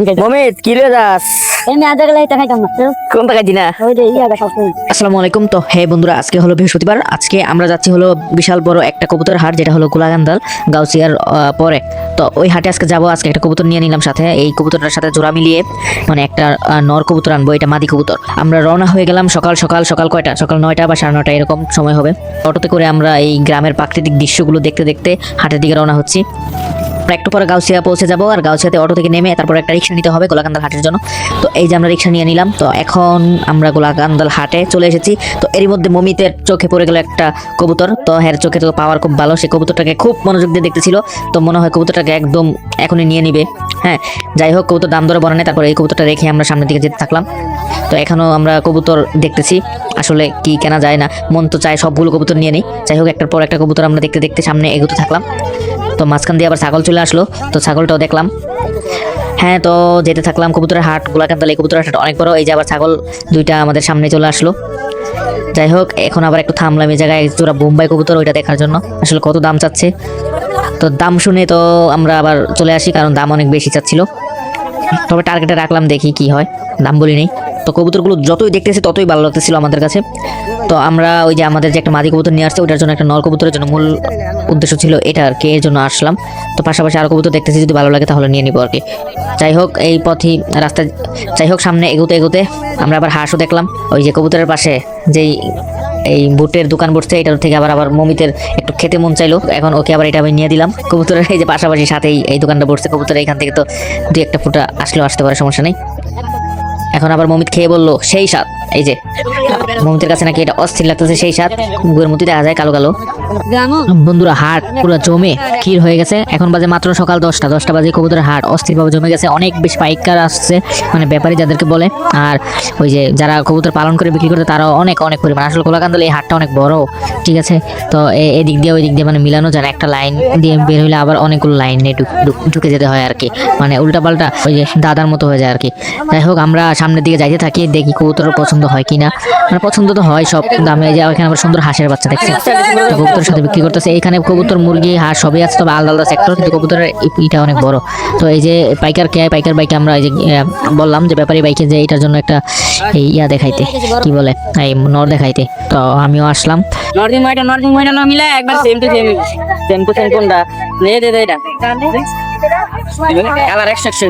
মমিত কি রে যাস কোন টাকা দিনা আসসালামু আলাইকুম। তো হে বন্ধুরা, আজকে হলো বৃহস্পতিবার। আজকে আমরা যাচ্ছি হলো বিশাল বড় একটা কবুতর হাট, যেটা হলো গোলাগান্দাল গাউসিয়ার পরে। তো ওই হাটে আজকে যাবো। আজকে একটা কবুতর নিয়ে নিলাম সাথে, এই কবুতরটার সাথে জোড়া মিলিয়ে মানে একটা নর কবুতর আনবো, এটা মাদি কবুতর। আমরা রওনা হয়ে গেলাম সকাল সকাল। সকাল কয়টা? সকাল 9টা বা 9:30 এরকম সময় হবে। অটোতে করে আমরা এই গ্রামের প্রাকৃতিক দৃশ্যগুলো দেখতে দেখতে হাটের দিকে রওনা হচ্ছি। একটু পরে গাউসিয়া পৌঁছে যাবো, আর গাউসিয়াতে অটো থেকে নেমে তারপর একটা রিক্সা নিতে হবে গোলাকান্দাল হাটের জন্য। তো এই যে আমরা রিক্সা নিয়ে নিলাম। তো এখন আমরা গোলাকান্দাল হাটে চলে এসেছি। তো এরই মধ্যে মমিতের চোখে পড়ে গেল একটা কবুতর। তো হের চোখে তো পাওয়ার খুব ভালো, সে কবুতরটাকে খুব মনোযোগ দিয়ে দেখতেছিল। তো মনে হয় কবুতরটাকে একদম এখনই নিয়ে নিবে। হ্যাঁ, যাই হোক, কবুতর দাম দরে বলে নেই। তারপরে এই কবুতরটা রেখে আমরা সামনের দিকে যেতে থাকলাম। তো এখনও আমরা কবুতর দেখতেছি, আসলে কি কেনা যায় না, মন তো চায় সবগুলো কবুতর নিয়ে নিই। যাই হোক, একটার পর একটা কবুতর আমরা দেখতে দেখতে সামনে এগোতে থাকলাম। তো মাঝখান দিয়ে আবার ছাগল চলে আসলো, তো ছাগলটাও দেখলাম। হ্যাঁ, তো যেতে থাকলাম। কবুতরের হাট গোলাকান্দাল, এই কবুতরের হাট অনেক বড়। এই যে আবার ছাগল দুইটা আমাদের সামনে চলে আসলো। যাই হোক, এখন আবার একটু থামলাম এই জায়গায়, জোড়া বোম্বাই কবুতর, ওইটা দেখার জন্য। আসলে কত দাম চাচ্ছে, তো দাম শুনে তো আমরা আবার চলে আসি, কারণ দাম অনেক বেশি চাচ্ছিল। তবে টার্গেটে রাখলাম, দেখি কি হয়, দাম বলি নেই। তো কবুতরগুলো যতই দেখতেছি ততই ভালো লাগতেছিল আমাদের কাছে। তো আমরা ওই যে আমাদের যে একটা মাদি কবুতর নিয়ে আসছে, ওটার জন্য একটা নর কবুতরের জন্য মূল উদ্দেশ্য ছিল এটা আর কি, এর জন্য আসলাম। তো পাশাপাশি আরো কবুতর দেখতেছি, যদি ভালো লাগে তাহলে নিয়ে নিবো আর কি। যাই হোক, এই পথই রাস্তায়, যাই হোক, সামনে এগোতে এগোতে আমরা আবার হাঁসও দেখলাম। ওই যে কবুতরের পাশে যেই এই বুটের দোকান বসছে, এটার থেকে আবার মমিতের একটু খেতে মন চাইলো। এখন ওকে আবার এটা আমি নিয়ে দিলাম। কবুতরের এই যে পাশাপাশি সাথেই এই দোকানটা বসছে কবুতরের, এখান থেকে তো দুই একটা ফুটা আসলেও আসতে পারে, সমস্যা নেই। এখন আবার মমিত খেয়ে বললো সেই স্বাদ। এই যে মমিতের কাছে নাকি এটা অস্থির লাগতেছে, সেই স্বাদ। মুখের মধ্যে দেখা যায় কালো কালো। বন্ধুরা, হাট পুরো জমে ক্ষীর হয়ে গেছে। এখন বাজে মাত্র সকাল 10টা বাজে। কবুতরের হাট অস্থিরভাবে জমে গেছে, অনেক বেশি পাইকার আসছে, মানে ব্যাপারী যাদেরকে বলে। আর ওই যে যারা কবুতর পালন করে বিক্রি করতে, তারাও অনেক অনেক পরিমাণ। আসলে গোলাকান্দাল এই হাটটা অনেক বড়, ঠিক আছে। তো এদিক দিয়ে ওই দিক দিয়ে মানে মিলানো যায় না, একটা লাইন দিয়ে বের হইলে আবার অনেকগুলো লাইনে ঢুকে যেতে হয় আর কি, মানে উল্টা পাল্টা ওই যে দাদার মতো হয়ে যায় আর কি। যাই হোক, আমরা সামনের দিকে যাইতে থাকি, দেখি কবুতরের পছন্দ হয় কিনা। মানে পছন্দ তো হয় সব দামে। যে এখানে আবার সুন্দর হাঁসের বাচ্চা দেখছি, কবুতরের সাথে বিক্রি করতেছে। এখানে কবুতর, মুরগি, হাঁস সবই আছে, তবে আলাদা আলাদা সেক্টর, কিন্তু কবুতরের ইটা অনেক বড়। তো এই যে পাইকার বাইকে আমরা এই যে বললাম যে ব্যাপারী বাইকে যে এটার জন্য একটা এই ইয়া দেখাইতে, কি বলে, এই নর দেখাইতে। তো আমিও আসলাম। নর্দিং ময়টা না মিলে একবার সেম টু সেম কোনটা নে দে এটা কালার একশো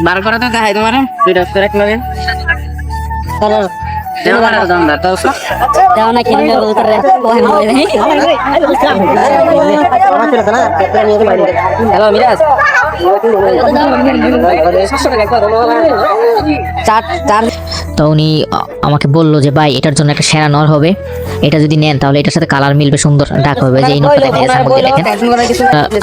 বার করে তো দেখাই তোমার দুইটা করে এক লগে কালার দেও না দাম দা তো দেও না কিনে বলতে রে হ্যালো মিরাজ তো উনি আমাকে বললো যে ভাই, এটার জন্য একটা সেরা নর হবে, এটা যদি নেন তাহলে এটার সাথে কালার মিলবে, সুন্দর ডাক হবে। যে এই নরটা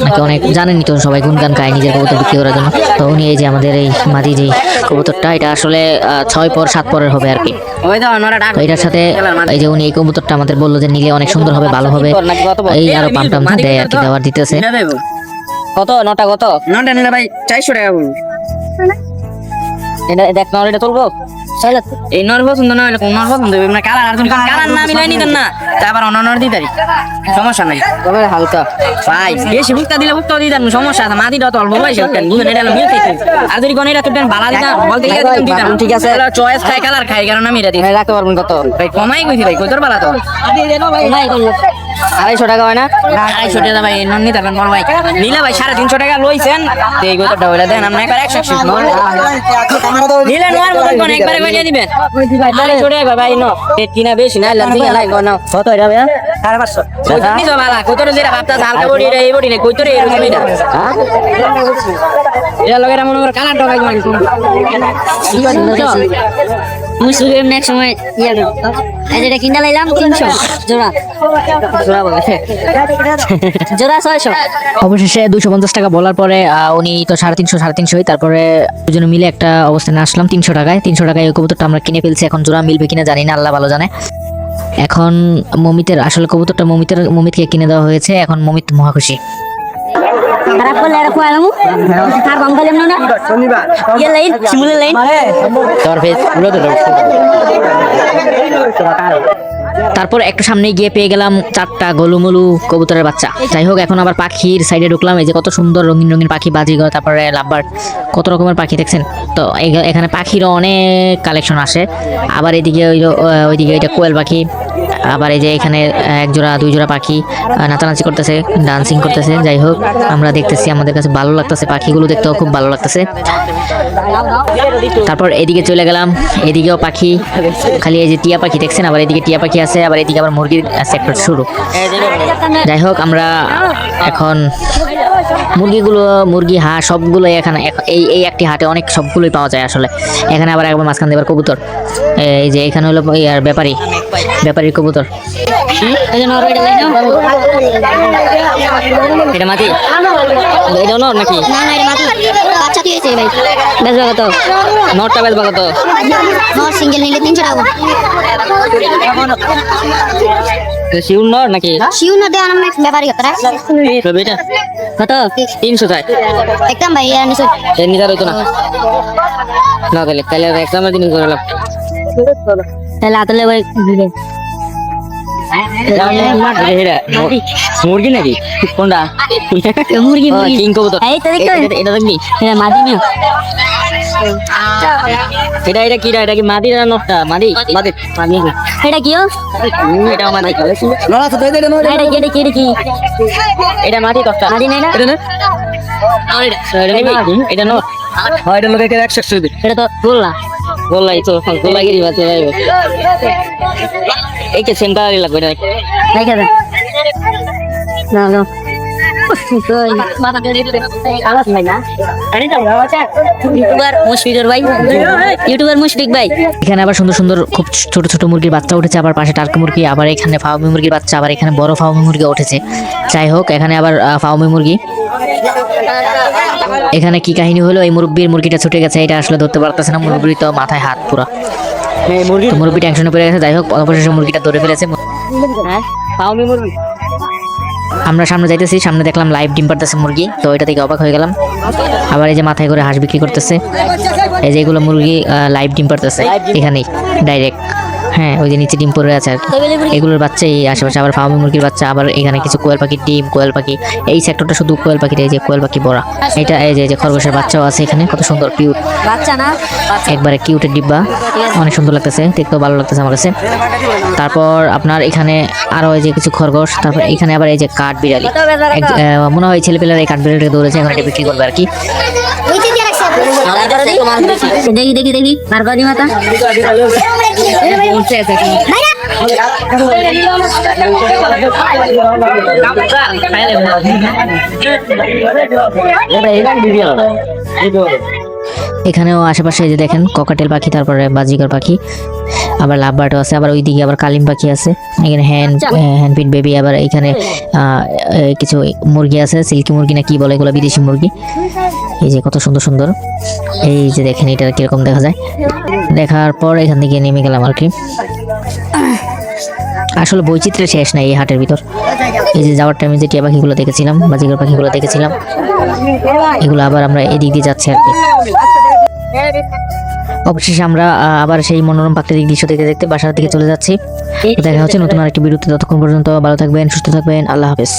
নাকি অনেক জানেনই তো সবাই, গুনগান গায় নিজের কবুতর বিক্রি করার জন্য। তো উনি এই যে আমাদের এই মাদি যে কবুতরটা, এটা আসলে 6 পর 7 পরের হবে আর কি। তো এটার সাথে এই যে উনি এই কবুতরটা আমাদের বললো যে নিলে অনেক সুন্দর হবে, ভালো হবে। এই আরো পাম্পটাম দেয় আর কি, দেওয়ার দিতেছে। কত নটা কত নটা নিলে ভাই 400 টাকা বলবো। এটা দেখ নর, এটা তুলবো এই নর পছন্দ না হলে কোন নর পছন্দ হবে না, কালার আর কালার না মিলাই নিতেন না, তারপর অন্য নর দিতারি, সমস্যা নাই। তবে হালকা ভাই বেশি ভুক্তা দিলে ভুক্তা দিতাম, সমস্যা আছে। মাদিটা তো অল্প বয়সে বুঝেন, এটা মিলতে আর যদি কোন এটা তুই বালা দিতাম বলতে দিতাম, ঠিক আছে। চয়েস খাই কালার খাই, কারণ আমি এটা দিই রাখতে পারবেন। কত ভাই কমাই কইছি ভাই, কই তোর বালা তো 250 টাকা হয় না, 250 টাকা ভাই নন নিতে পারবেন ভাই। নিলে ভাই 350 টাকা লইছেন, এই কতটা হইলা দেন আমরা একবার 180 নিলে নর মতন কোন একবারে কইয়া দিবেন 250 টাকা ভাই। নো পেট কিনা বেশি না লাগবে না না কত এটা ভাই 550 নিছো বালা কত রে যেটা ভাবতা হালকা বডি রে এই বডি নে কই তোর এই রকম এটা এটা লগেরা মনে করে কালার ঢোকাই দিবেন মুই সুরে নেক্সট সময় ইয়া দাও এই যেটা কিনা লাইলাম 300 জোড়া জোড়া বলে জোড়া 600। অবশেষে 250 টাকা বলার পরে উনি তো 350 তারপরে দুজনে মিলে একটা অবস্থানে আসলাম 300 টাকায়। 300 টাকায় ওই কবুতরটা আমরা কিনে ফেলছি। এখন জোড়া মিলবে কিনা জানি না, আল্লাহ ভালো জানে। এখন মমিতের আসলে কবুতরটা মমিতকে কিনে দেওয়া হয়েছে। এখন মমিত মহা খুশি। খারাপ করলে এরা কোয়ালামু তার কম গেলাম না ইয়ে লাইন শিমুলের লাইন তোর ফেস পুরো তো তারপর একটু সামনে গিয়ে পেয়ে গেলাম 4টা গোলুমুলু কবুতরের বাচ্চা। যাই হোক, এখন আবার পাখির সাইডে ঢুকলাম। এই যে কত সুন্দর রঙিন রঙিন পাখি, বাজিঘর, তারপরে লাভবার্ড, কত রকমের পাখি দেখছেন। তো এখানে পাখিরও অনেক কালেকশন আসে। আবার এদিকে ওইদিকে এটা কোয়েল পাখি, আবার এই যে এখানে 1 জোড়া 2 জোড়া পাখি নাচানাচি করতেছে, ডান্সিং করতেছে। যাই হোক, আমরা দেখতেছি, আমাদের কাছে ভালো লাগতেছে, পাখিগুলো দেখতেও খুব ভালো লাগতেছে। তারপর এদিকে চলে গেলাম, এদিকেও পাখি, খালি এই যে টিয়া পাখি দেখছেন, আবার এদিকে টিয়া পাখি আছে, আবার এদিকে আবার মুরগির সেক্টর শুরু। যাই হোক, আমরা এখন মুরগি হাঁস সবগুলো এখানে এই একটি হাটে অনেক সবগুলোই পাওয়া যায় আসলে। এখানে আবার একবার মাঝখান দিয়ে কবুতর, এই যে এখানে হলো আর ব্যাপারীর কবুতর। এটা মাটি, এটা নর নাকি? না না এটা মাটি বাচ্চা দিয়েছে ভাই বেচবা কত? নরটা বেচবা কত? নর সিঙ্গেল নিলে 300 টাকা শিউর নর নাকি? শিউ না দেওয়া নাম ব্যাপারী কত এটা কত? 300 চাই একদম ভাই আর নিছো এর নিদার হইতো না। না তাহলে একদম দিন করে লাভ। তাহলে আতলে ভাই দিবে মুরগি নাকি? কোনটা? মুরগি কিং কবুতর। এই তো দেখো এটা দেখবি? এটা মাদি মিয়া এটা কি? এটা কি মাদি না নটটা? মাদি। এটা কিও এটা মাদি। এটা কি এটা মাদি কষ্ট। মাদি নাই না এটা নট। হয় এটা লোকে 100 দিবে। এটা তো বললা গোল্লাই তো গোল্লাই বাচ্চা যাইবে। এই যে সেন্টার লাগবে না। দেখে দেন না না ইউটিউবার মুশফিক ভাই। এখানে আবার সুন্দর সুন্দর খুব ছোট ছোট মুরগির বাচ্চা উঠেছে, আবার পাশে টার্কি মুরগি, আবার এখানে ফাউমি মুরগির বাচ্চা, আবার এখানে বড় ফাউমি মুরগি উঠেছে। যাই হোক, এখানে আবার ফাউমি মুরগি। এখানে কি কাহিনী হলো, এই মুরগিটা ছুটে গেছে, এটা আসলে ধরতে পারতেছে না। মুরগি তো মাথায় হাত পুরো, মুরগি টেনশনে পড়ে গেছে। যাই হোক, অবশেষে মুরগিটা ধরে ফেলেছে। ফাউমি মুরগি। আমরা সামনে যাইতেছি, সামনে দেখলাম লাইভ ডিম পারতেছে মুরগি, তো এটা থেকে অবাক হয়ে গেলাম। আবার এই যে মাথায় করে হাঁস বিক্রি করতেছে, এই যে এগুলো মুরগি লাইভ ডিম পারতেছে এখানেই ডাইরেক্ট। হ্যাঁ, ওই যে নিচে ডিম পড়ে আছে আর কি। এগুলোর বাচ্চা এই আশেপাশে, আবার ফার্মি মুরগির বাচ্চা, আবার এখানে কিছু কোয়েল পাখির ডিম, কোয়েল পাখি। এই সেক্টরটা শুধু কোয়েল পাখির, এই যে কোয়েল পাখি বড়া। এটা এই যে খরগোশের বাচ্চাও আছে এখানে, কত সুন্দর কিউট, বাচ্চা না একবারে কিউটের ডিব্বা, অনেক সুন্দর লাগতেছে, দেখতেও ভালো লাগতেছে আমার কাছে। তারপর আপনার এখানে আরো এই যে কিছু খরগোশ, তারপর এখানে আবার এই যে কাঠ বিড়ালি। মনে হয় ছেলেপেলেরা এই কাঠ বিড়ালিটাকে দৌড়েছে, এখন এটা বিক্রি করবে আর কি। দেখি মারবাদি মাথা এখানেও আশেপাশে যে দেখেন ককাটেল পাখি, তারপরে বাজিকর পাখি, আবার লাভবার্ডও আছে, আবার ওইদিকে আবার কালিম পাখি আছে। এখানে হ্যান্ডপিট বেবি, আবার এখানে কিছু মুরগি আছে, সিল্কি মুরগি না কি বলে এগুলো, বিদেশি মুরগি। এই যে কত সুন্দর সুন্দর, এই যে দেখেন এটা কিরকম দেখা যায়। দেখার পর এখান থেকে নেমে গেলাম আর কি। আসলে বৈচিত্র্য শেষ নাই এই হাটের ভিতর। এই যে যাওয়ার টাইমে যে টিয়া পাখিগুলো দেখেছিলাম, বাজিকর পাখিগুলো দেখেছিলাম, এগুলো আবার আমরা এদিক দিয়ে যাচ্ছি আর কি। অবশেষে আমরা আবার সেই মনোরম প্রাকৃতিক দৃশ্য দেখতে দেখতে বাসার দিকে চলে যাচ্ছি। দেখা হচ্ছে নতুন আরেকটি ভিডিওতে। ততক্ষণ পর্যন্ত ভালো থাকবেন, সুস্থ থাকবেন, আল্লাহ হাফেজ।